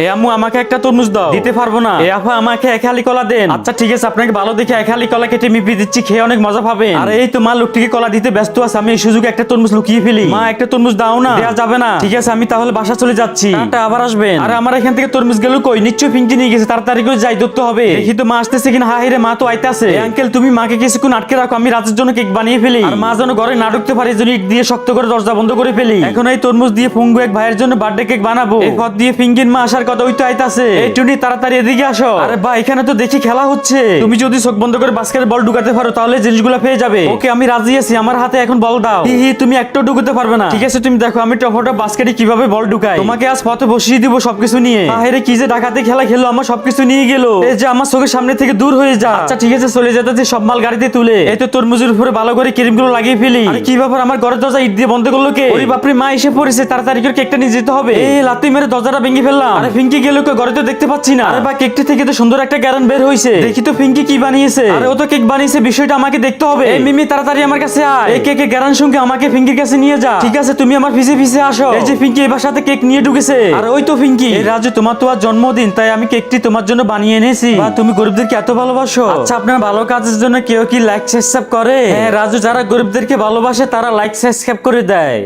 এ আম্মু আমাকে একটা তরমুজ দাও। দিতে পারবো না। এ আপা আমাকে এক হালি কলা দেন। আচ্ছা ঠিক আছে, আপনাকে ভালো দেখে এক হালি কলা কেটে মিপি দিচ্ছি, খেয়ে অনেক মজা পাবেন। আর এই তো মা লোকটিকে কলা দিতে ব্যস্ত আছে, আমি এই সুযোগে একটা তরমুজ লুকিয়ে ফেলি। মা একটা তরমুজ দাও না। দেয়া যাবে না। ঠিক আছে আমি তাহলে বাসা চলে যাচ্ছি, আবার আসবেন। আর আমার এখান থেকে তরমুজ গেল কই? নিশ্চয়ই পিঙ্কি নিয়ে গেছে, তাড়াতাড়ি করে যাই, ধরতে হবে। দেখি তো মা আসতেছে কিনা। হাই রে, মা তো আইতাছে। আঙ্কেল তুমি মাকে কিছুক্ষণ আটকে রাখো, আমি রাতের জন্য কেক বানিয়ে ফেলি। আর মা যেন ঘরে না ঢুকতে পারে, জন্য ইট দিয়ে শক্ত করে দরজা বন্ধ করে ফেলি। এখন এই তরমুজ দিয়ে ফুঙ্গু এক ভাইয়ের জন্য বার্থডে কেক বানাবো। এই পথ দিয়ে পিঙ্কির মা আসার কথা, ওই তো আইতাছে। এই টুনি তাড়াতাড়ি এদিকে আসো। আরে ভাই এখানে তো দেখি খেলা হচ্ছে। তুমি যদি চোখ বন্ধ করে বাস্কেটের বল ঢুকাতে পারো তাহলে জিনিসগুলো পেয়ে যাবে। ওকে আমি রাজি আছি, আমার হাতে এখন বল দাও। হি তুমি একটু ঢুকাতে পারবে না। ঠিক আছে তুমি দেখো আমি টপটা বাস্কেটে কিভাবে বল ঢুকাই। তোমাকে আজ পথে বসিয়ে দিব সবকিছু নিয়ে। আরে কি যে ডাকাতে খেলা খেলো, আমার সবকিছু নিয়ে গেল। এই যে আমার চোখের সামনে থেকে দূর হয়ে যা। আচ্ছা ঠিক আছে চলে যেতেছি, সব মাল গাড়িতে তুলে। এই তো তরমুজের উপরে ভালো করে ক্রিম গুলো লাগিয়ে ফেলি। আরে কি ব্যাপার, আমার ঘরের দরজা ইট দিয়ে বন্ধ করলো কে? ওরে বাপরে, মা এসে পড়েছে, তাড়াতাড়ি করে কেকটা নিয়ে যেতে হবে। এই লাথি মেরে দরজাটা ভেঙে ফেললাম। আরে ফিঙ্কি গেল কই? ঘরে তো দেখতে পাচ্ছি না। আরে বা কেকটি থেকে তো সুন্দর একটা গ্যারান বের হইছে। দেখি তো ফিঙ্কি কি বানিয়েছে। আরে ও তো কেক বানিয়েছে, বিষয়টা আমাকে দেখতে হবে। এই মিমি তাড়াতাড়ি আমার কাছে আয়। এই কেকের গ্যারান সঙ্গে আমাকে ফিঙ্কির কাছে নিয়ে যা। ঠিক আছে তুমি আমার পিছে পিছে আসো। এই যে ফিঙ্কি এবার সাথে কেক নিয়ে ঢুকেছে। আর ওই তো ফিঙ্কি। এই রাজু তোমার তো আজ জন্মদিন, তাই আমি কেকটি তোমার জন্য বানিয়ে এনেছি। বা তুমি গরিবদেরকে এত ভালোবাসো। আচ্ছা আপনার ভালো কাজের জন্য কেউ কি লাইক সাবস্ক্রাইব করে? হ্যাঁ রাজু, যারা গরিবদেরকে ভালোবাসে তারা লাইক সাবস্ক্রাইব করে দেয়।